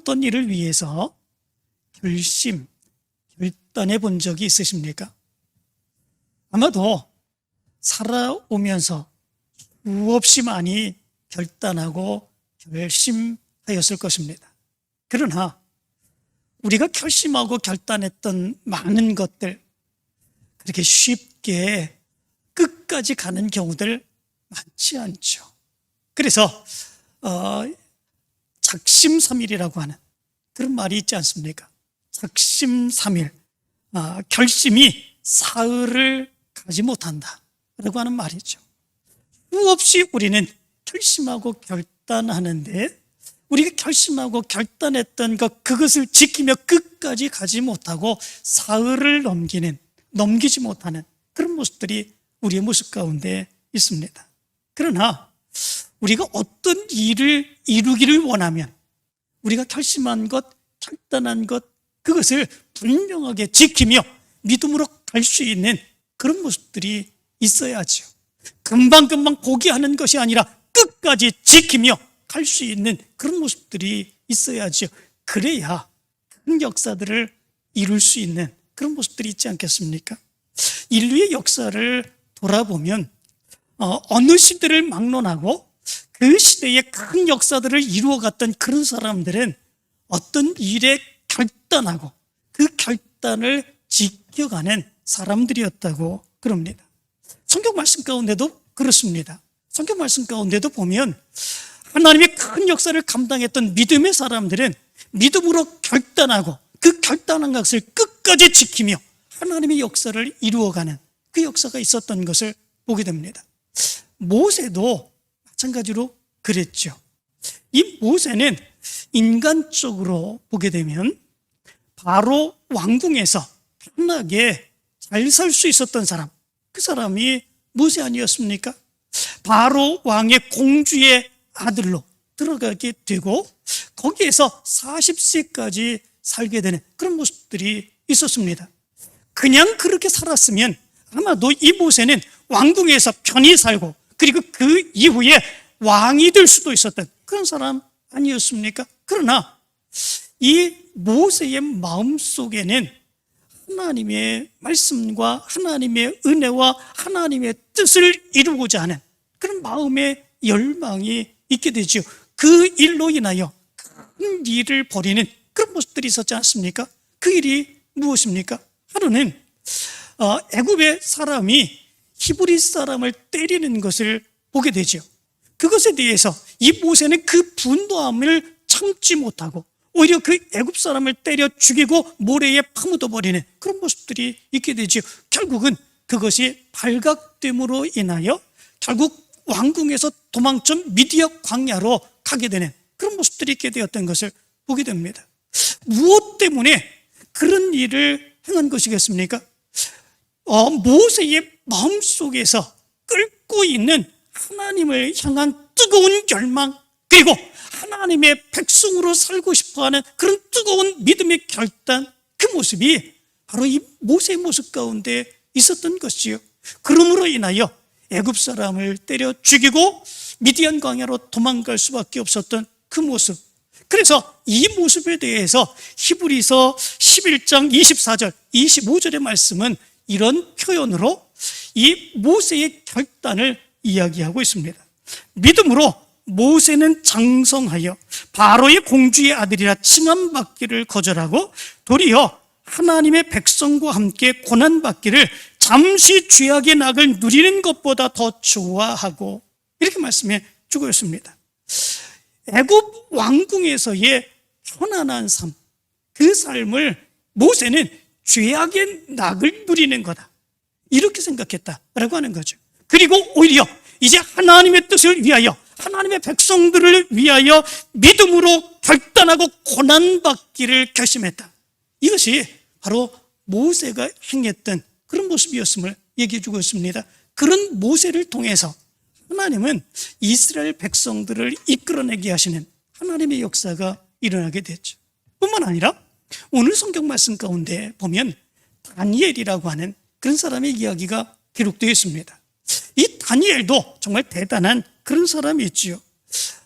어떤 일을 위해서 결단해 본 적이 있으십니까? 아마도 살아오면서 수없이 많이 결단하고 결심하였을 것입니다. 그러나 우리가 결심하고 결단했던 많은 것들, 그렇게 쉽게 끝까지 가는 경우들 많지 않죠. 그래서 작심삼일이라고 하는 그런 말이 있지 않습니까? 작심삼일, 결심이 사흘을 가지 못한다라고 하는 말이죠. 수없이 우리는 결심하고 결단하는데 우리가 결심하고 결단했던 그것을 지키며 끝까지 가지 못하고 사흘을 넘기지 못하는 그런 모습들이 우리의 모습 가운데 있습니다. 그러나 우리가 어떤 일을 이루기를 원하면 우리가 결심한 것, 결단한 것, 그것을 분명하게 지키며 믿음으로 갈 수 있는 그런 모습들이 있어야죠. 금방금방 포기하는 것이 아니라 끝까지 지키며 갈 수 있는 그런 모습들이 있어야죠. 그래야 큰 역사들을 이룰 수 있는 그런 모습들이 있지 않겠습니까? 인류의 역사를 돌아보면 어느 시대를 막론하고 그 시대에 큰 역사들을 이루어갔던 그런 사람들은 어떤 일에 결단하고 그 결단을 지켜가는 사람들이었다고 그럽니다. 성경 말씀 가운데도 그렇습니다. 성경 말씀 가운데도 보면 하나님의 큰 역사를 감당했던 믿음의 사람들은 믿음으로 결단하고 그 결단한 것을 끝까지 지키며 하나님의 역사를 이루어가는 그 역사가 있었던 것을 보게 됩니다. 모세도 마찬가지로 그랬죠. 이 모세는 인간적으로 보게 되면 바로 왕궁에서 편하게 잘 살 수 있었던 사람, 그 사람이 모세 아니었습니까? 바로 왕의 공주의 아들로 들어가게 되고 거기에서 40세까지 살게 되는 그런 모습들이 있었습니다. 그냥 그렇게 살았으면 아마도 이 모세는 왕궁에서 편히 살고 그리고 그 이후에 왕이 될 수도 있었던 그런 사람 아니었습니까? 그러나 이 모세의 마음속에는 하나님의 말씀과 하나님의 은혜와 하나님의 뜻을 이루고자 하는 그런 마음의 열망이 있게 되죠. 그 일로 인하여 큰 일을 벌이는 그런 모습들이 있었지 않습니까? 그 일이 무엇입니까? 하루는 애굽의 사람이 히브리 사람을 때리는 것을 보게 되죠. 그것에 대해서 이 모세는 그 분노함을 참지 못하고 오히려 그 애굽 사람을 때려 죽이고 모래에 파묻어 버리는 그런 모습들이 있게 되죠. 결국은 그것이 발각됨으로 인하여 결국 왕궁에서 도망쳐 미디안 광야로 가게 되는 그런 모습들이 있게 되었던 것을 보게 됩니다. 무엇 때문에 그런 일을 행한 것이겠습니까? 모세의 마음속에서 끓고 있는 하나님을 향한 뜨거운 열망, 그리고 하나님의 백성으로 살고 싶어하는 그런 뜨거운 믿음의 결단, 그 모습이 바로 이 모세의 모습 가운데 있었던 것이요. 그러므로 인하여 애굽 사람을 때려 죽이고 미디안 광야로 도망갈 수밖에 없었던 그 모습. 그래서 이 모습에 대해서 히브리서 11장 24절, 25절의 말씀은 이런 표현으로 이 모세의 결단을 이야기하고 있습니다. 믿음으로 모세는 장성하여 바로의 공주의 아들이라 칭함받기를 거절하고 도리어 하나님의 백성과 함께 고난받기를 잠시 죄악의 낙을 누리는 것보다 더 좋아하고, 이렇게 말씀해 주고 있습니다. 애굽 왕궁에서의 편안한 삶, 그 삶을 모세는 죄악의 낙을 누리는 거다, 이렇게 생각했다라고 하는 거죠. 그리고 오히려 이제 하나님의 뜻을 위하여, 하나님의 백성들을 위하여 믿음으로 결단하고 고난받기를 결심했다. 이것이 바로 모세가 행했던 그런 모습이었음을 얘기해 주고 있습니다. 그런 모세를 통해서 하나님은 이스라엘 백성들을 이끌어내게 하시는 하나님의 역사가 일어나게 됐죠. 뿐만 아니라 오늘 성경 말씀 가운데 보면 다니엘이라고 하는 그런 사람의 이야기가 기록되어 있습니다. 이 다니엘도 정말 대단한 그런 사람이 있지요.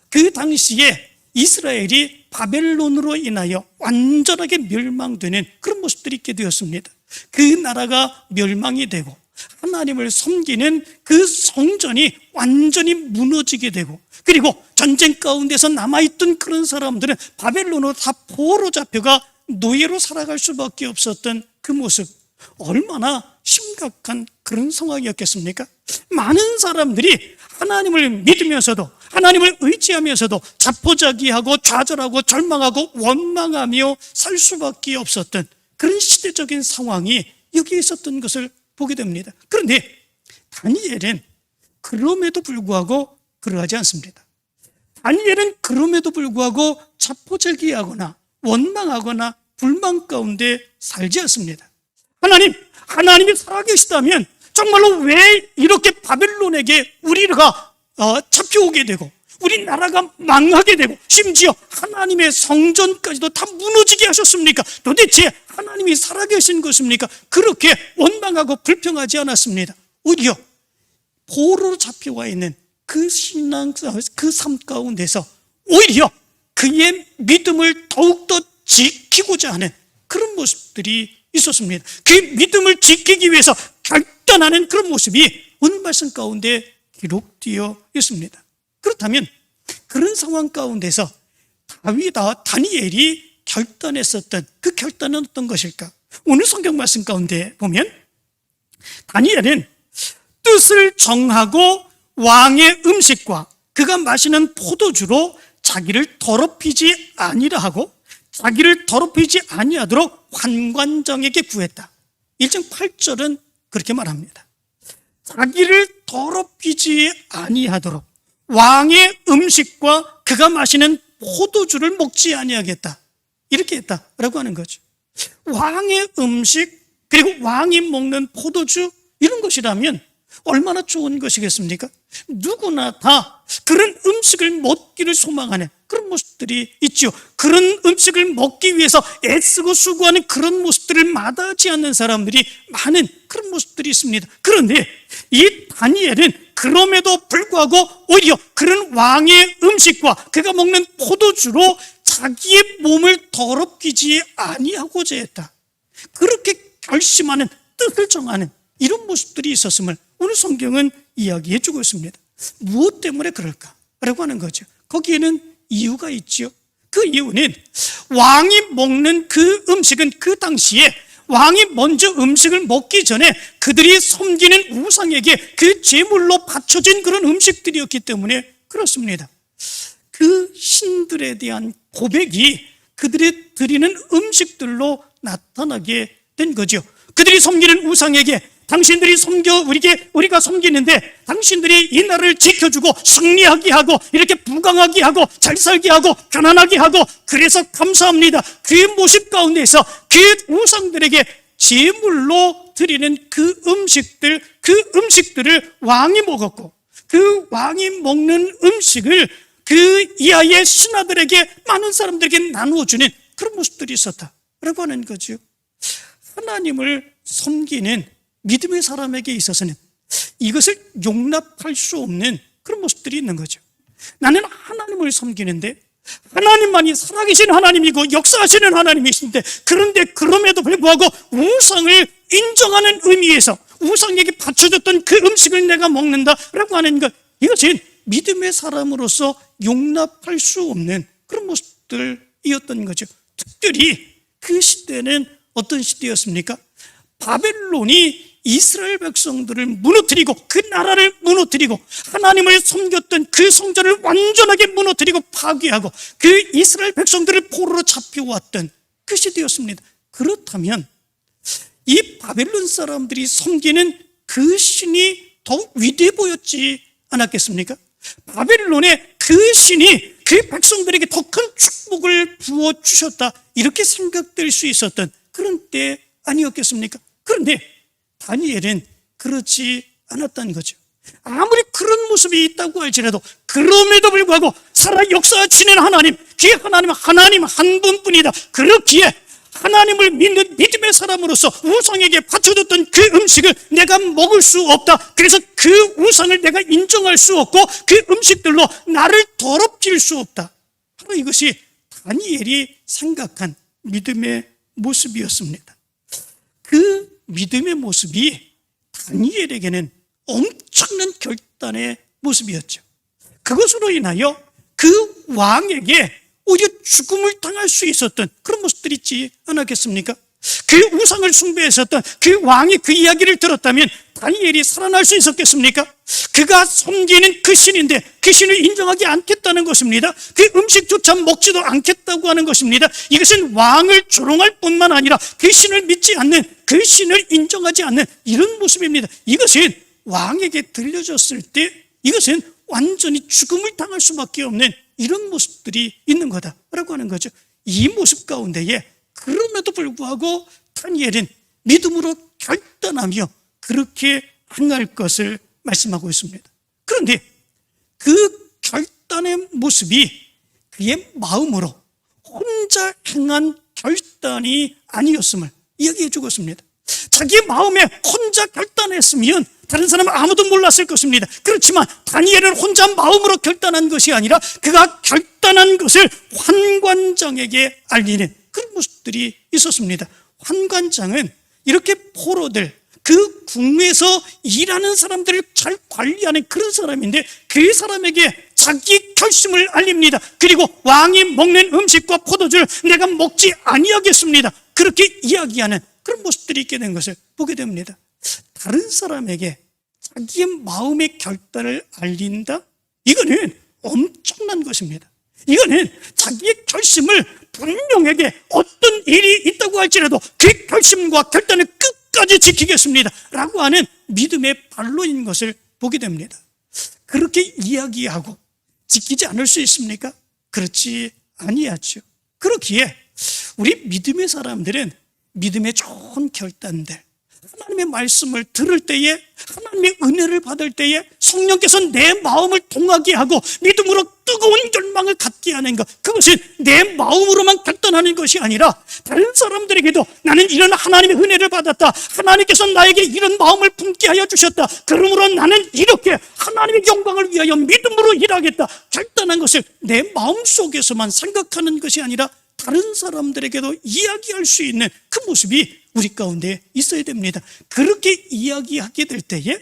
그 당시에 이스라엘이 바벨론으로 인하여 완전하게 멸망되는 그런 모습들이 있게 되었습니다. 그 나라가 멸망이 되고 하나님을 섬기는 그 성전이 완전히 무너지게 되고, 그리고 전쟁 가운데서 남아있던 그런 사람들은 바벨론으로 다 포로 잡혀가 노예로 살아갈 수밖에 없었던 그 모습, 얼마나 심각한 그런 상황이었겠습니까? 많은 사람들이 하나님을 믿으면서도, 하나님을 의지하면서도 자포자기하고 좌절하고 절망하고 원망하며 살 수밖에 없었던 그런 시대적인 상황이 여기 있었던 것을 보게 됩니다. 그런데 다니엘은 그럼에도 불구하고 그러하지 않습니다. 다니엘은 그럼에도 불구하고 자포자기하거나 원망하거나 불만 가운데 살지 않습니다. 하나님이 살아계시다면 정말로 왜 이렇게 바벨론에게 우리가 잡혀오게 되고 우리나라가 망하게 되고 심지어 하나님의 성전까지도 다 무너지게 하셨습니까? 도대체 하나님이 살아계신 것입니까? 그렇게 원망하고 불평하지 않았습니다. 오히려 포로로 잡혀와 있는 그 신앙, 그 삶 가운데서 오히려 그의 믿음을 더욱더 지키고자 하는 그런 모습들이 있었습니다. 그 믿음을 지키기 위해서 결단하는 그런 모습이 오늘 말씀 가운데 기록되어 있습니다. 그렇다면 그런 상황 가운데서 다니엘이 결단했었던 그 결단은 어떤 것일까? 오늘 성경 말씀 가운데 보면 다니엘은 뜻을 정하고 왕의 음식과 그가 마시는 포도주로 자기를 더럽히지 아니라 하고 자기를 더럽히지 아니하도록 환관장에게 구했다. 1장 8절은 그렇게 말합니다. 자기를 더럽히지 아니하도록 왕의 음식과 그가 마시는 포도주를 먹지 아니하겠다, 이렇게 했다라고 하는 거죠. 왕의 음식 그리고 왕이 먹는 포도주, 이런 것이라면 얼마나 좋은 것이겠습니까? 누구나 다 그런 음식을 먹기를 소망하는 그런 모습들이 있죠. 그런 음식을 먹기 위해서 애쓰고 수고하는 그런 모습들을 마다하지 않는 사람들이 많은 그런 모습들이 있습니다. 그런데 이 다니엘은 그럼에도 불구하고 오히려 그런 왕의 음식과 그가 먹는 포도주로 자기의 몸을 더럽히지 아니하고자 했다. 그렇게 결심하는, 뜻을 정하는 이런 모습들이 있었음을 오늘 성경은 이야기해 주고 있습니다. 무엇 때문에 그럴까라고 하는 거죠. 거기에는 이유가 있죠. 그 이유는 왕이 먹는 그 음식은 그 당시에 왕이 먼저 음식을 먹기 전에 그들이 섬기는 우상에게 그 제물로 바쳐진 그런 음식들이었기 때문에 그렇습니다. 그 신들에 대한 고백이 그들이 드리는 음식들로 나타나게 된 거죠. 그들이 섬기는 우상에게 당신들이 우리가 섬기는데 당신들이 이 나라를 지켜주고 승리하게 하고 이렇게 부강하게 하고 잘 살게 하고 편안하게 하고 그래서 감사합니다. 그 모습 가운데서 그 우상들에게 제물로 드리는 그 음식들을 왕이 먹었고 그 왕이 먹는 음식을 그 이하의 신하들에게, 많은 사람들에게 나누어주는 그런 모습들이 있었다라고 하는 거죠. 하나님을 섬기는 믿음의 사람에게 있어서는 이것을 용납할 수 없는 그런 모습들이 있는 거죠. 나는 하나님을 섬기는데 하나님만이 살아계신 하나님이고 역사하시는 하나님이신데, 그런데 그럼에도 불구하고 우상을 인정하는 의미에서 우상에게 바쳐줬던 그 음식을 내가 먹는다라고 하는 것, 이것은 믿음의 사람으로서 용납할 수 없는 그런 모습들이었던 거죠. 특별히 그 시대는 어떤 시대였습니까? 바벨론이 이스라엘 백성들을 무너뜨리고 그 나라를 무너뜨리고 하나님을 섬겼던 그 성전을 완전하게 무너뜨리고 파괴하고 그 이스라엘 백성들을 포로로 잡혀왔던 그 시대였습니다. 그렇다면 이 바벨론 사람들이 섬기는 그 신이 더욱 위대해 보였지 않았겠습니까? 바벨론의 그 신이 그 백성들에게 더 큰 축복을 부어주셨다, 이렇게 생각될 수 있었던 그런 때 아니었겠습니까? 그런데 다니엘은 그렇지 않았다는 거죠. 아무리 그런 모습이 있다고 할지라도 그럼에도 불구하고 살아 역사하시는 하나님, 그 하나님 한 분뿐이다. 그렇기에 하나님을 믿는 믿음의 사람으로서 우상에게 바쳐줬던 그 음식을 내가 먹을 수 없다. 그래서 그 우상을 내가 인정할 수 없고 그 음식들로 나를 더럽힐 수 없다 바로 이것이 다니엘이 생각한 믿음의 모습이었습니다. 그 믿음의 모습이 다니엘에게는 엄청난 결단의 모습이었죠. 그것으로 인하여 그 왕에게 오히려 죽음을 당할 수 있었던 그런 모습들이 있지 않았겠습니까? 그 우상을 숭배했었던 그 왕이 그 이야기를 들었다면 다니엘이 살아날 수 있었겠습니까? 그가 섬기는 그 신인데 그 신을 인정하지 않겠다는 것입니다. 그 음식조차 먹지도 않겠다고 하는 것입니다. 이것은 왕을 조롱할 뿐만 아니라 그 신을 믿지 않는, 그 신을 인정하지 않는 이런 모습입니다. 이것은 왕에게 들려졌을 때 이것은 완전히 죽음을 당할 수밖에 없는 이런 모습들이 있는 거다라고 하는 거죠. 이 모습 가운데에 그럼에도 불구하고 다니엘은 믿음으로 결단하며 그렇게 행할 것을 말씀하고 있습니다. 그런데 그 결단의 모습이 그의 마음으로 혼자 행한 결단이 아니었음을 이야기해 주고 있습니다. 자기의 마음에 혼자 결단했으면 다른 사람은 아무도 몰랐을 것입니다. 그렇지만 다니엘은 혼자 마음으로 결단한 것이 아니라 그가 결단한 것을 환관장에게 알리는 그런 모습들이 있었습니다. 환관장은 이렇게 포로들, 그 궁에서 일하는 사람들을 잘 관리하는 그런 사람인데 그 사람에게 자기 결심을 알립니다. 그리고 왕이 먹는 음식과 포도주를 내가 먹지 아니하겠습니다. 그렇게 이야기하는 그런 모습들이 있게 된 것을 보게 됩니다. 다른 사람에게 자기의 마음의 결단을 알린다? 이거는 엄청난 것입니다. 이거는 자기의 결심을 분명하게 어떤 일이 있다고 할지라도 그 결심과 결단을 끝까지 지키겠습니다 라고 하는 믿음의 발로인 것을 보게 됩니다. 그렇게 이야기하고 지키지 않을 수 있습니까? 그렇지 아니하죠. 그렇기에 우리 믿음의 사람들은 믿음의 좋은 결단들, 하나님의 말씀을 들을 때에, 하나님의 은혜를 받을 때에 성령께서 내 마음을 동하게 하고 믿음으로 뜨거운 열망을 갖게 하는 것, 그것은 내 마음으로만 결단하는 것이 아니라 다른 사람들에게도 나는 이런 하나님의 은혜를 받았다, 하나님께서 나에게 이런 마음을 품게 하여 주셨다, 그러므로 나는 이렇게 하나님의 영광을 위하여 믿음으로 일하겠다 결단한 것을 내 마음속에서만 생각하는 것이 아니라 다른 사람들에게도 이야기할 수 있는 그 모습이 우리 가운데 있어야 됩니다. 그렇게 이야기하게 될 때에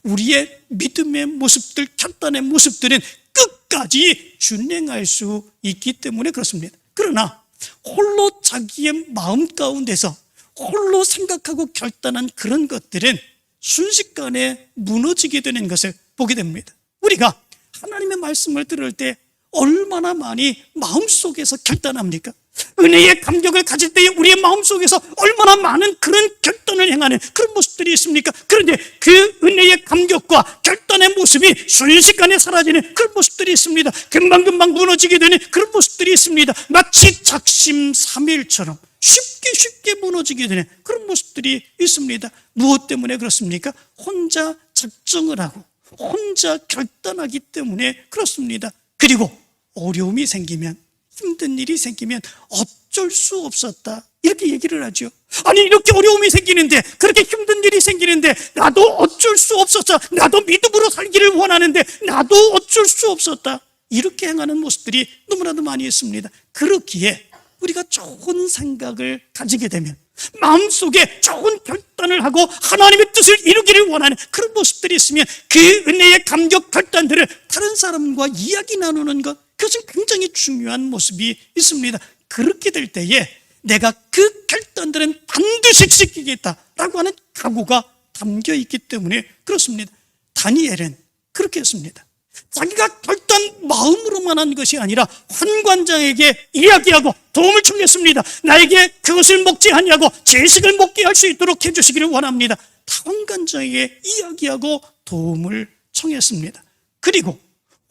우리의 믿음의 모습들, 결단의 모습들은 끝까지 준행할 수 있기 때문에 그렇습니다. 그러나 홀로 자기의 마음 가운데서 홀로 생각하고 결단한 그런 것들은 순식간에 무너지게 되는 것을 보게 됩니다. 우리가 하나님의 말씀을 들을 때 얼마나 많이 마음속에서 결단합니까? 은혜의 감격을 가질 때에 우리의 마음속에서 얼마나 많은 그런 결단을 행하는 그런 모습들이 있습니까? 그런데 그 은혜의 감격과 결단의 모습이 순식간에 사라지는 그런 모습들이 있습니다. 금방금방 무너지게 되는 그런 모습들이 있습니다. 마치 작심삼일처럼 쉽게 무너지게 되는 그런 모습들이 있습니다. 무엇 때문에 그렇습니까? 혼자 작정을 하고 혼자 결단하기 때문에 그렇습니다. 그리고 어려움이 생기면, 힘든 일이 생기면 어쩔 수 없었다 이렇게 얘기를 하죠. 아니 이렇게 어려움이 생기는데, 그렇게 힘든 일이 생기는데 나도 어쩔 수 없었다, 나도 믿음으로 살기를 원하는데 나도 어쩔 수 없었다, 이렇게 행하는 모습들이 너무나도 많이 있습니다. 그렇기에 우리가 좋은 생각을 가지게 되면, 마음속에 좋은 결단을 하고 하나님의 뜻을 이루기를 원하는 그런 모습들이 있으면 그 은혜의 감격 결단들을 다른 사람과 이야기 나누는 것, 그것은 굉장히 중요한 모습이 있습니다. 그렇게 될 때에 내가 그 결단들은 반드시 지키겠다라고 하는 각오가 담겨 있기 때문에 그렇습니다. 다니엘은 그렇게 했습니다. 자기가 결단 마음으로만 한 것이 아니라 환관장에게 이야기하고 도움을 청했습니다. 나에게 그것을 먹지 아니하고 제식을 먹게 할 수 있도록 해주시기를 원합니다. 환관장에게 이야기하고 도움을 청했습니다. 그리고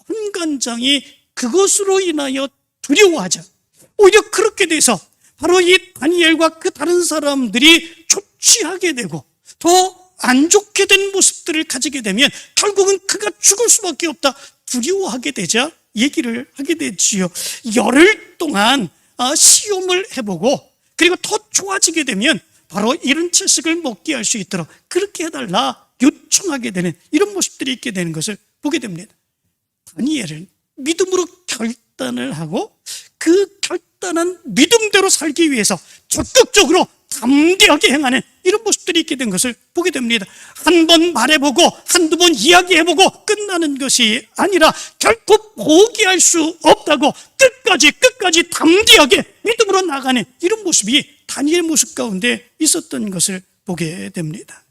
환관장이 그것으로 인하여 두려워하자 오히려 그렇게 돼서 바로 이 다니엘과 그 다른 사람들이 초취하게 되고 더 안 좋게 된 모습들을 가지게 되면 결국은 그가 죽을 수밖에 없다 두려워하게 되자 얘기를 하게 되지요. 열흘 동안 시험을 해보고 그리고 더 좋아지게 되면 바로 이런 채식을 먹게 할 수 있도록 그렇게 해달라 요청하게 되는 이런 모습들이 있게 되는 것을 보게 됩니다. 다니엘은 믿음으로 결단을 하고 그 결단한 믿음대로 살기 위해서 적극적으로 담대하게 행하는 이런 모습들이 있게 된 것을 보게 됩니다. 한 번 말해보고 한두 번 이야기해보고 끝나는 것이 아니라 결코 포기할 수 없다고 끝까지 담대하게 믿음으로 나가는 이런 모습이 다니엘 모습 가운데 있었던 것을 보게 됩니다.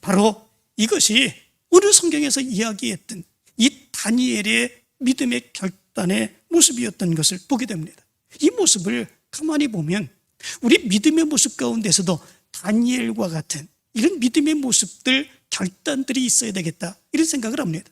바로 이것이 오늘 성경에서 이야기했던 이 다니엘의 믿음의 결단의 모습이었던 것을 보게 됩니다. 이 모습을 가만히 보면 우리 믿음의 모습 가운데서도 다니엘과 같은 이런 믿음의 모습들, 결단들이 있어야 되겠다, 이런 생각을 합니다.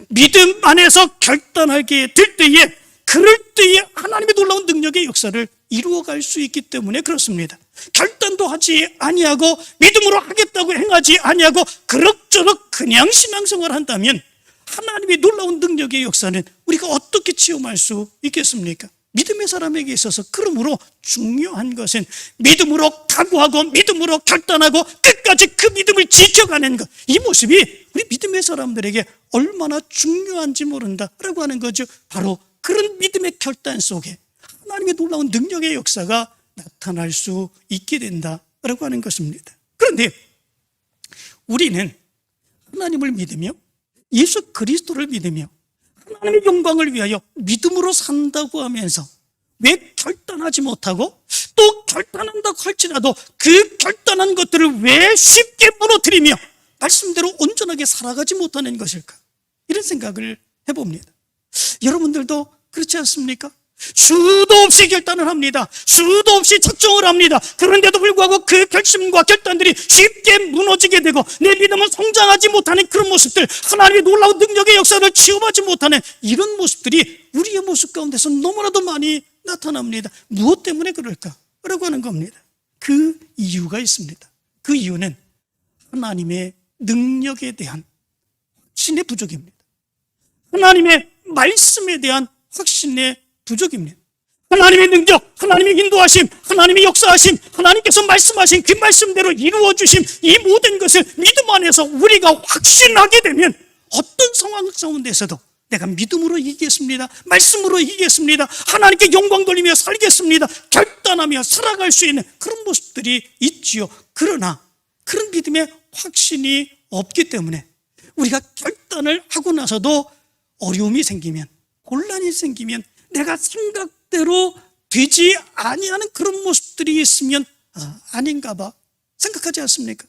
믿음 안에서 결단하게 될 때에 그럴 때에 하나님의 놀라운 능력의 역사를 이루어갈 수 있기 때문에 그렇습니다. 결단도 하지 아니하고 믿음으로 하겠다고 행하지 아니하고 그럭저럭 그냥 신앙생활을 한다면 하나님의 놀라운 능력의 역사는 우리가 어떻게 체험할 수 있겠습니까? 믿음의 사람에게 있어서 그러므로 중요한 것은 믿음으로 각오하고 믿음으로 결단하고 끝까지 그 믿음을 지켜가는 것, 이 모습이 우리 믿음의 사람들에게 얼마나 중요한지 모른다라고 하는 거죠. 바로 그런 믿음의 결단 속에 하나님의 놀라운 능력의 역사가 나타날 수 있게 된다라고 하는 것입니다. 그런데 우리는 하나님을 믿으며 예수 그리스도를 믿으며 하나님의 영광을 위하여 믿음으로 산다고 하면서 왜 결단하지 못하고 또 결단한다고 할지라도 그 결단한 것들을 왜 쉽게 무너뜨리며 말씀대로 온전하게 살아가지 못하는 것일까? 이런 생각을 해봅니다. 여러분들도 그렇지 않습니까? 수도 없이 결단을 합니다. 수도 없이 작정을 합니다. 그런데도 불구하고 그 결심과 결단들이 쉽게 무너지게 되고 내 믿음은 성장하지 못하는 그런 모습들, 하나님의 놀라운 능력의 역사를 체험하지 못하는 이런 모습들이 우리의 모습 가운데서 너무나도 많이 나타납니다. 무엇 때문에 그럴까? 라고 하는 겁니다. 그 이유가 있습니다. 그 이유는 하나님의 능력에 대한 확신의 부족입니다. 하나님의 말씀에 대한 확신의 부족입니다. 하나님의 능력, 하나님의 인도하심, 하나님의 역사하심, 하나님께서 말씀하신 그 말씀대로 이루어주심, 이 모든 것을 믿음 안에서 우리가 확신하게 되면 어떤 상황 가운데서도 내가 믿음으로 이기겠습니다, 말씀으로 이기겠습니다, 하나님께 영광 돌리며 살겠습니다, 결단하며 살아갈 수 있는 그런 모습들이 있지요. 그러나 그런 믿음의 확신이 없기 때문에 우리가 결단을 하고 나서도 어려움이 생기면, 곤란이 생기면, 내가 생각대로 되지 아니하는 그런 모습들이 있으면 아닌가 봐 생각하지 않습니까?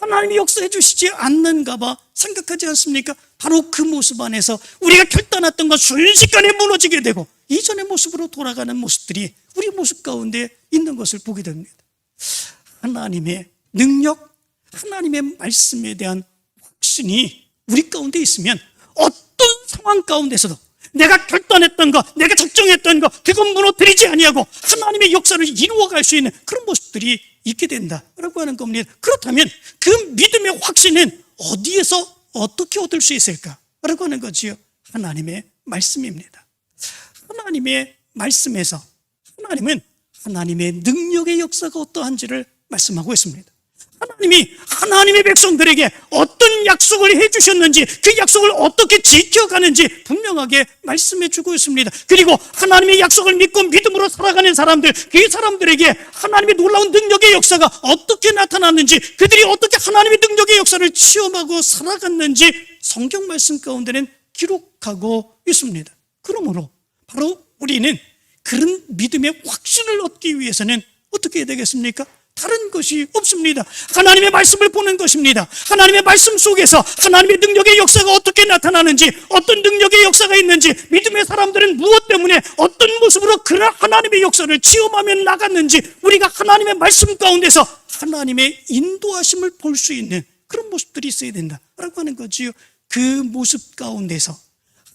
하나님이 역사해 주시지 않는가 봐 생각하지 않습니까? 바로 그 모습 안에서 우리가 결단했던 것 순식간에 무너지게 되고 이전의 모습으로 돌아가는 모습들이 우리 모습 가운데 있는 것을 보게 됩니다. 하나님의 능력, 하나님의 말씀에 대한 확신이 우리 가운데 있으면 어떤 상황 가운데서도 내가 결단했던 것, 내가 작정했던 것, 그건 무너뜨리지 아니하고 하나님의 역사를 이루어갈 수 있는 그런 모습들이 있게 된다라고 하는 겁니다. 그렇다면 그 믿음의 확신은 어디에서 어떻게 얻을 수 있을까라고 하는 거지요. 하나님의 말씀입니다. 하나님의 말씀에서 하나님은 하나님의 능력의 역사가 어떠한지를 말씀하고 있습니다. 하나님이 하나님의 백성들에게 어떤 약속을 해주셨는지, 그 약속을 어떻게 지켜가는지 분명하게 말씀해 주고 있습니다. 그리고 하나님의 약속을 믿고 믿음으로 살아가는 사람들, 그 사람들에게 하나님의 놀라운 능력의 역사가 어떻게 나타났는지, 그들이 어떻게 하나님의 능력의 역사를 체험하고 살아갔는지 성경 말씀 가운데는 기록하고 있습니다. 그러므로 바로 우리는 그런 믿음의 확신을 얻기 위해서는 어떻게 해야 되겠습니까? 다른 것이 없습니다. 하나님의 말씀을 보는 것입니다. 하나님의 말씀 속에서 하나님의 능력의 역사가 어떻게 나타나는지, 어떤 능력의 역사가 있는지, 믿음의 사람들은 무엇 때문에 어떤 모습으로 그런 하나님의 역사를 체험하며 나갔는지 우리가 하나님의 말씀 가운데서 하나님의 인도하심을 볼 수 있는 그런 모습들이 있어야 된다라고 하는 거지요. 그 모습 가운데서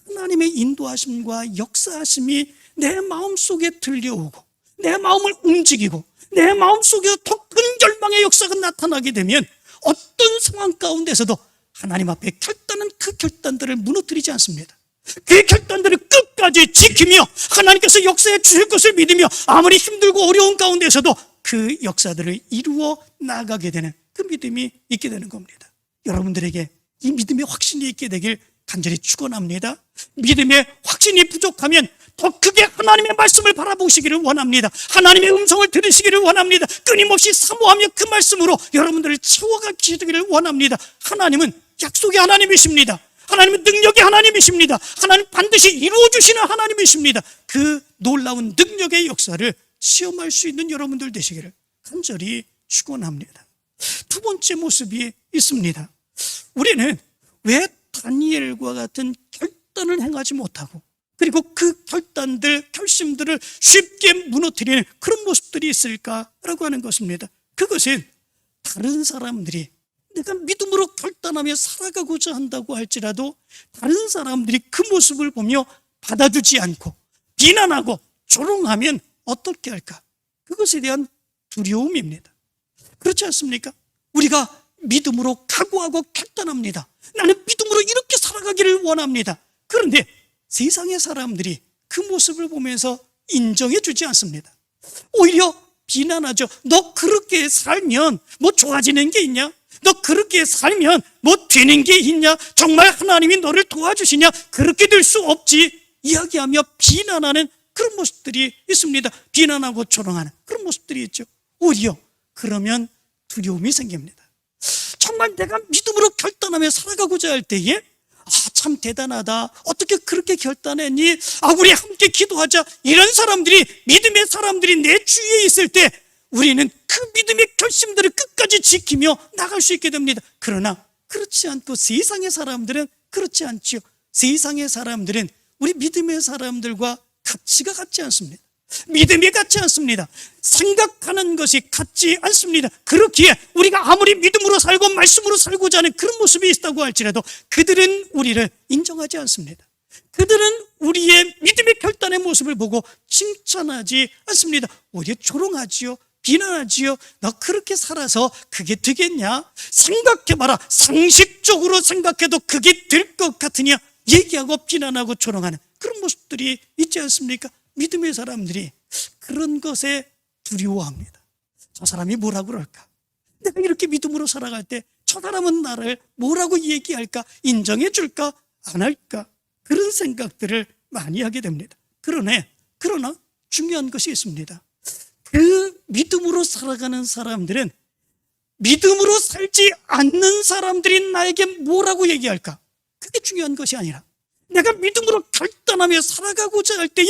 하나님의 인도하심과 역사하심이 내 마음속에 들려오고 내 마음을 움직이고 내 마음속에 더 큰 열망의 역사가 나타나게 되면 어떤 상황 가운데서도 하나님 앞에 결단은 그 결단들을 무너뜨리지 않습니다. 그 결단들을 끝까지 지키며 하나님께서 역사해 주실 것을 믿으며 아무리 힘들고 어려운 가운데서도 그 역사들을 이루어 나가게 되는 그 믿음이 있게 되는 겁니다. 여러분들에게 이 믿음의 확신이 있게 되길 간절히 축원합니다. 믿음의 확신이 부족하면 더 크게 하나님의 말씀을 바라보시기를 원합니다. 하나님의 음성을 들으시기를 원합니다. 끊임없이 사모하며 그 말씀으로 여러분들을 채워가시기를 원합니다. 하나님은 약속의 하나님이십니다. 하나님은 능력의 하나님이십니다. 하나님 반드시 이루어주시는 하나님이십니다. 그 놀라운 능력의 역사를 시험할 수 있는 여러분들 되시기를 간절히 축원합니다. 두 번째 모습이 있습니다. 우리는 왜 다니엘과 같은 결단을 행하지 못하고 그리고 그 결단들, 결심들을 쉽게 무너뜨리는 그런 모습들이 있을까라고 하는 것입니다. 그것은 다른 사람들이 내가 믿음으로 결단하며 살아가고자 한다고 할지라도 다른 사람들이 그 모습을 보며 받아주지 않고 비난하고 조롱하면 어떻게 할까? 그것에 대한 두려움입니다. 그렇지 않습니까? 우리가 믿음으로 각오하고 결단합니다. 나는 믿음으로 이렇게 살아가기를 원합니다. 그런데 세상의 사람들이 그 모습을 보면서 인정해 주지 않습니다. 오히려 비난하죠. 너 그렇게 살면 뭐 좋아지는 게 있냐? 너 그렇게 살면 뭐 되는 게 있냐? 정말 하나님이 너를 도와주시냐? 그렇게 될 수 없지. 이야기하며 비난하는 그런 모습들이 있습니다. 비난하고 조롱하는 그런 모습들이 있죠. 오히려 그러면 두려움이 생깁니다. 정말 내가 믿음으로 결단하며 살아가고자 할 때에 참 대단하다. 어떻게 그렇게 결단했니? 우리 함께 기도하자. 이런 사람들이, 믿음의 사람들이 내 주위에 있을 때 우리는 그 믿음의 결심들을 끝까지 지키며 나갈 수 있게 됩니다. 그러나 그렇지 않고 세상의 사람들은 그렇지 않지요. 세상의 사람들은 우리 믿음의 사람들과 가치가 같지 않습니다. 믿음이 같지 않습니다. 생각하는 것이 같지 않습니다. 그렇기에 우리가 아무리 믿음으로 살고 말씀으로 살고자 하는 그런 모습이 있다고 할지라도 그들은 우리를 인정하지 않습니다. 그들은 우리의 믿음의 결단의 모습을 보고 칭찬하지 않습니다. 오히려 조롱하지요. 비난하지요. 너 그렇게 살아서 그게 되겠냐? 생각해봐라. 상식적으로 생각해도 그게 될 것 같으냐? 얘기하고 비난하고 조롱하는 그런 모습들이 있지 않습니까? 믿음의 사람들이 그런 것에 두려워합니다. 저 사람이 뭐라고 그럴까? 내가 이렇게 믿음으로 살아갈 때 저 사람은 나를 뭐라고 얘기할까? 인정해 줄까? 안 할까? 그런 생각들을 많이 하게 됩니다. 그러나 중요한 것이 있습니다. 그 믿음으로 살아가는 사람들은 믿음으로 살지 않는 사람들이 나에게 뭐라고 얘기할까? 그게 중요한 것이 아니라 내가 믿음으로 결단하며 살아가고자 할 때에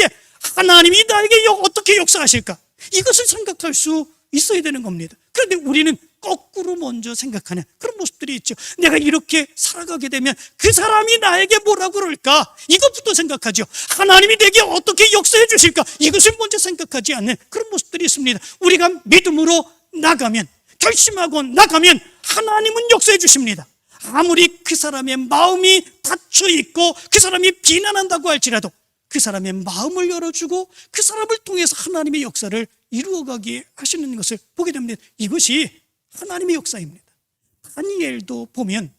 하나님이 나에게 어떻게 역사하실까? 이것을 생각할 수 있어야 되는 겁니다. 그런데 우리는 거꾸로 먼저 생각하는 그런 모습들이 있죠. 내가 이렇게 살아가게 되면 그 사람이 나에게 뭐라고 그럴까? 이것부터 생각하죠. 하나님이 내게 어떻게 역사해 주실까? 이것을 먼저 생각하지 않는 그런 모습들이 있습니다. 우리가 믿음으로 나가면, 결심하고 나가면 하나님은 역사해 주십니다. 아무리 그 사람의 마음이 닫혀 있고 그 사람이 비난한다고 할지라도 그 사람의 마음을 열어주고 그 사람을 통해서 하나님의 역사를 이루어가게 하시는 것을 보게 됩니다. 이것이 하나님의 역사입니다. 다니엘도 보면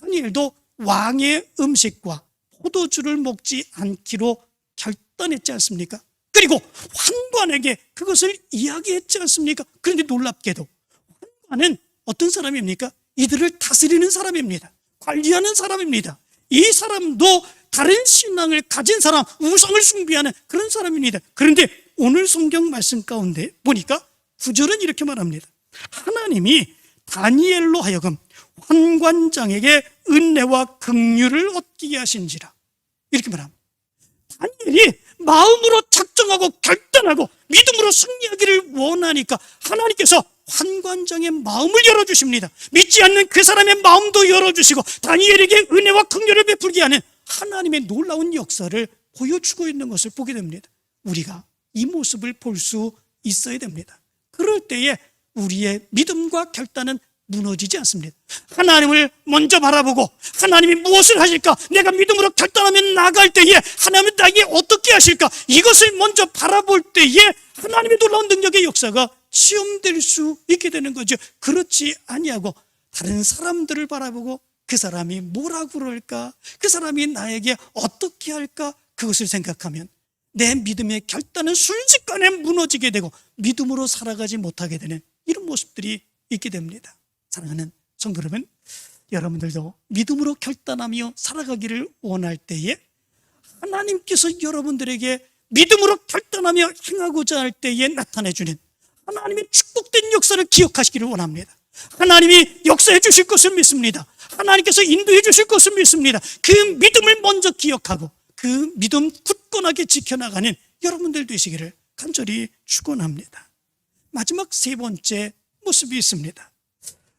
다니엘도 왕의 음식과 포도주를 먹지 않기로 결단했지 않습니까? 그리고 환관에게 그것을 이야기했지 않습니까? 그런데 놀랍게도 환관은 어떤 사람입니까? 이들을 다스리는 사람입니다. 관리하는 사람입니다. 이 사람도 다른 신앙을 가진 사람, 우상을 숭배하는 그런 사람입니다. 그런데 오늘 성경 말씀 가운데 보니까 9절은 이렇게 말합니다. 하나님이 다니엘로 하여금 환관장에게 은혜와 긍휼을 얻게 하신지라. 이렇게 말합니다. 다니엘이 마음으로 작정하고 결단하고 믿음으로 승리하기를 원하니까 하나님께서 환관장의 마음을 열어주십니다. 믿지 않는 그 사람의 마음도 열어주시고 다니엘에게 은혜와 긍휼을 베풀게 하는 하나님의 놀라운 역사를 보여주고 있는 것을 보게 됩니다. 우리가 이 모습을 볼 수 있어야 됩니다. 그럴 때에 우리의 믿음과 결단은 무너지지 않습니다. 하나님을 먼저 바라보고 하나님이 무엇을 하실까? 내가 믿음으로 결단하면 나갈 때에 하나님은 나에게 어떻게 하실까? 이것을 먼저 바라볼 때에 하나님의 놀라운 능력의 역사가 시험될 수 있게 되는 거죠. 그렇지 아니하고 다른 사람들을 바라보고 그 사람이 뭐라고 그럴까? 그 사람이 나에게 어떻게 할까? 그것을 생각하면 내 믿음의 결단은 순식간에 무너지게 되고 믿음으로 살아가지 못하게 되는 이런 모습들이 있게 됩니다. 사랑하는 성도 여러분, 여러분들도 믿음으로 결단하며 살아가기를 원할 때에 하나님께서 여러분들에게 믿음으로 결단하며 행하고자 할 때에 나타내주는 하나님의 축복된 역사를 기억하시기를 원합니다. 하나님이 역사해 주실 것을 믿습니다. 하나님께서 인도해 주실 것을 믿습니다. 그 믿음을 먼저 기억하고 그 믿음 굳건하게 지켜나가는 여러분들 되시기를 간절히 축원합니다. 마지막 세 번째 모습이 있습니다.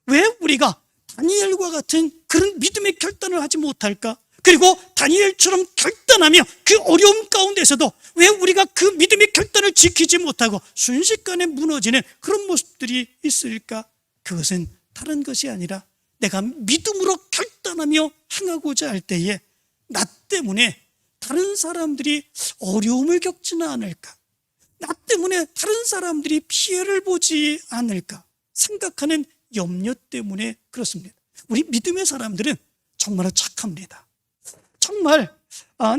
왜 우리가 다니엘과 같은 그런 믿음의 결단을 하지 못할까? 그리고 다니엘처럼 결단하며 그 어려움 가운데서도 왜 우리가 그 믿음의 결단을 지키지 못하고 순식간에 무너지는 그런 모습들이 있을까? 그것은 다른 것이 아니라 내가 믿음으로 결단하며 행하고자 할 때에 나 때문에 다른 사람들이 어려움을 겪지는 않을까? 나 때문에 다른 사람들이 피해를 보지 않을까 생각하는 염려 때문에 그렇습니다. 우리 믿음의 사람들은 정말 착합니다. 정말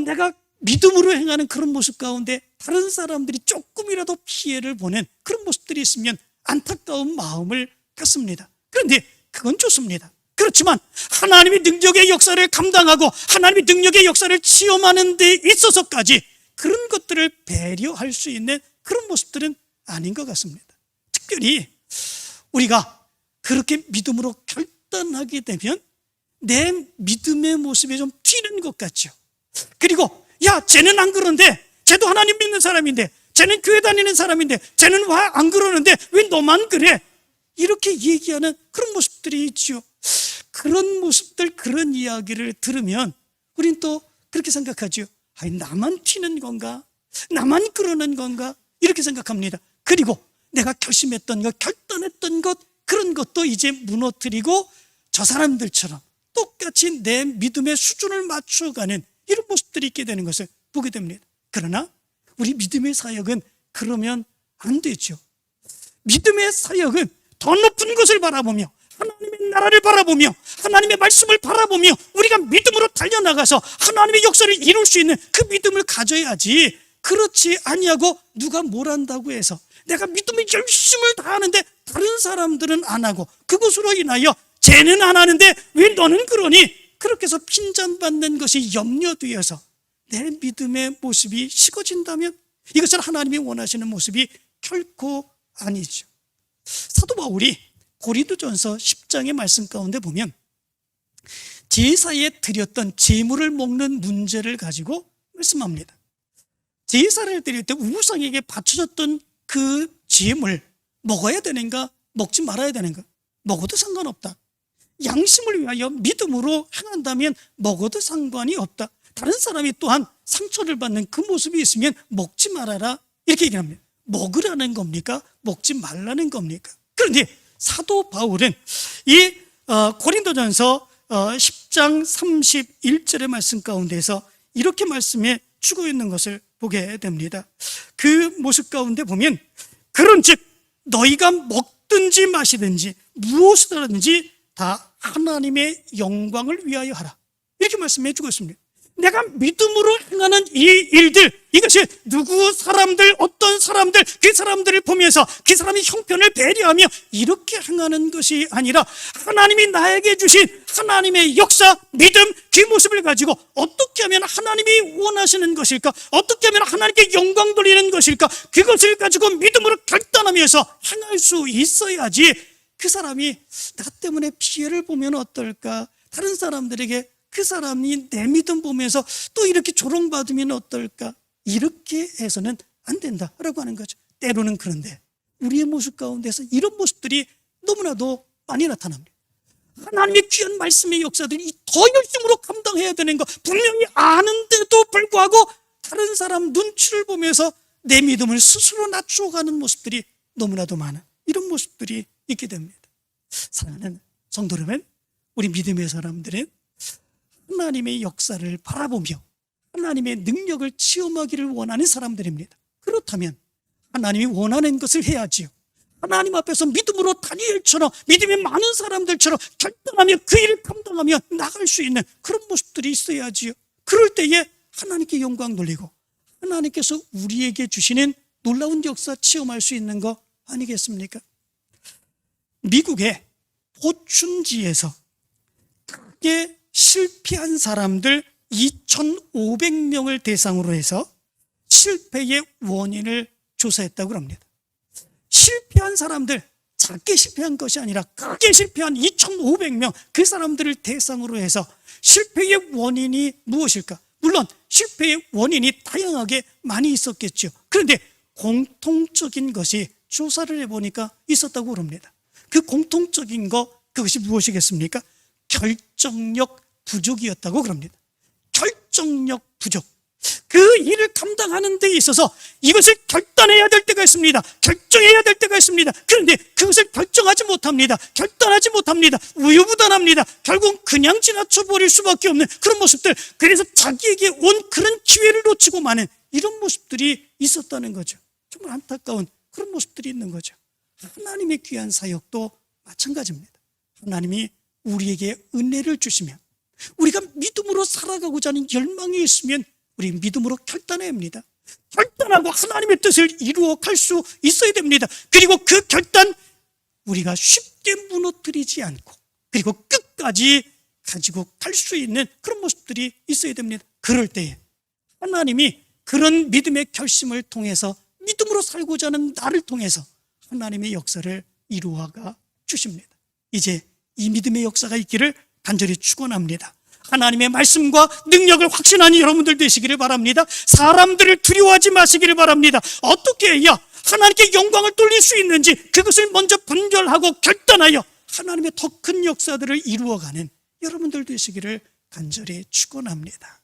내가 믿음으로 행하는 그런 모습 가운데 다른 사람들이 조금이라도 피해를 보는 그런 모습들이 있으면 안타까운 마음을 갖습니다. 그런데 그건 좋습니다. 그렇지만 하나님의 능력의 역사를 감당하고 하나님의 능력의 역사를 체험하는 데 있어서까지 그런 것들을 배려할 수 있는 그런 모습들은 아닌 것 같습니다. 특별히 우리가 그렇게 믿음으로 결단하게 되면 내 믿음의 모습이 좀 튀는 것 같죠. 그리고 야, 쟤는 안 그런데, 쟤도 하나님 믿는 사람인데, 쟤는 교회 다니는 사람인데, 쟤는 왜 안 그러는데 왜 너만 그래? 이렇게 얘기하는 그런 모습들이 있죠. 그런 모습들, 그런 이야기를 들으면 우린 또 그렇게 생각하죠. 아니, 나만 튀는 건가? 나만 그러는 건가? 이렇게 생각합니다. 그리고 내가 결심했던 것, 결단했던 것, 그런 것도 이제 무너뜨리고 저 사람들처럼 똑같이 내 믿음의 수준을 맞춰가는 이런 모습들이 있게 되는 것을 보게 됩니다. 그러나 우리 믿음의 사역은 그러면 안 되죠. 믿음의 사역은 더 높은 것을 바라보며 하나님의 나라를 바라보며 하나님의 말씀을 바라보며 우리가 믿음으로 달려나가서 하나님의 역사를 이룰 수 있는 그 믿음을 가져야지. 그렇지 아니하고 누가 뭘 한다고 해서 내가 믿음의 열심을 다하는데 다른 사람들은 안 하고 그것으로 인하여 쟤는 안 하는데 왜 너는 그러니? 그렇게 해서 핀잔받는 것이 염려되어서 내 믿음의 모습이 식어진다면 이것은 하나님이 원하시는 모습이 결코 아니죠. 사도 바울이 고린도전서 10장의 말씀 가운데 보면 제사에 드렸던 제물을 먹는 문제를 가지고 말씀합니다. 제사를 드릴 때 우상에게 바쳐졌던 그 제물 먹어야 되는가 먹지 말아야 되는가? 먹어도 상관없다. 양심을 위하여 믿음으로 행한다면 먹어도 상관이 없다. 다른 사람이 또한 상처를 받는 그 모습이 있으면 먹지 말아라 이렇게 얘기합니다. 먹으라는 겁니까? 먹지 말라는 겁니까? 그런데 사도 바울은 이 고린도전서 10장 31절의 말씀 가운데서 이렇게 말씀해 주고 있는 것을 보게 됩니다. 그 모습 가운데 보면 그런즉 너희가 먹든지 마시든지 무엇을 하든지 다 하나님의 영광을 위하여 하라 이렇게 말씀해 주고 있습니다. 내가 믿음으로 행하는 이 일들, 이것이 누구 사람들, 어떤 사람들, 그 사람들을 보면서 그 사람의 형편을 배려하며 이렇게 행하는 것이 아니라 하나님이 나에게 주신 하나님의 역사, 믿음, 그 모습을 가지고 어떻게 하면 하나님이 원하시는 것일까? 어떻게 하면 하나님께 영광 돌리는 것일까? 그것을 가지고 믿음으로 결단하면서 행할 수 있어야지 그 사람이 나 때문에 피해를 보면 어떨까? 다른 사람들에게 그 사람이 내 믿음 보면서 또 이렇게 조롱받으면 어떨까? 이렇게 해서는 안 된다라고 하는 거죠. 때로는 그런데 우리의 모습 가운데서 이런 모습들이 너무나도 많이 나타납니다. 하나님의 귀한 말씀의 역사들이 더 열심으로 감당해야 되는 거 분명히 아는데도 불구하고 다른 사람 눈치를 보면서 내 믿음을 스스로 낮춰가는 모습들이 너무나도 많은 이런 모습들이 있게 됩니다. 사랑하는 성도 여러분, 우리 믿음의 사람들은 하나님의 역사를 바라보며 하나님의 능력을 체험하기를 원하는 사람들입니다. 그렇다면 하나님이 원하는 것을 해야지요. 하나님 앞에서 믿음으로 다니엘처럼 믿음이 많은 사람들처럼 결단하며 그 일을 감당하며 나갈 수 있는 그런 모습들이 있어야지요. 그럴 때에 하나님께 영광 돌리고 하나님께서 우리에게 주시는 놀라운 역사 체험할 수 있는 거 아니겠습니까? 미국의 포춘지에서 크게 실패한 사람들 2,500명을 대상으로 해서 실패의 원인을 조사했다고 합니다. 실패한 사람들, 작게 실패한 것이 아니라 크게 실패한 2,500명, 그 사람들을 대상으로 해서 실패의 원인이 무엇일까? 물론 실패의 원인이 다양하게 많이 있었겠죠. 그런데 공통적인 것이 조사를 해보니까 있었다고 합니다. 그 공통적인 그것이 무엇이겠습니까? 결정력 부족이었다고 합니다. 결정력 부족. 그 일을 감당하는 데 있어서 이것을 결단해야 될 때가 있습니다. 결정해야 될 때가 있습니다. 그런데 그것을 결정하지 못합니다. 결단하지 못합니다. 우유부단합니다. 결국 그냥 지나쳐 버릴 수밖에 없는 그런 모습들, 그래서 자기에게 온 그런 기회를 놓치고 마는 이런 모습들이 있었다는 거죠. 정말 안타까운 그런 모습들이 있는 거죠. 하나님의 귀한 사역도 마찬가지입니다. 하나님이 우리에게 은혜를 주시면, 우리가 믿음으로 살아가고자 하는 열망이 있으면 우리 믿음으로 결단해야 합니다. 결단하고 하나님의 뜻을 이루어 갈 수 있어야 됩니다. 그리고 그 결단, 우리가 쉽게 무너뜨리지 않고 그리고 끝까지 가지고 갈 수 있는 그런 모습들이 있어야 됩니다. 그럴 때에 하나님이 그런 믿음의 결심을 통해서, 믿음으로 살고자 하는 나를 통해서 하나님의 역사를 이루어가 주십니다. 이제 이 믿음의 역사가 있기를 간절히 축원합니다. 하나님의 말씀과 능력을 확신하는 여러분들 되시기를 바랍니다. 사람들을 두려워하지 마시기를 바랍니다. 어떻게 해야 하나님께 영광을 돌릴 수 있는지 그것을 먼저 분별하고 결단하여 하나님의 더 큰 역사들을 이루어가는 여러분들 되시기를 간절히 축원합니다.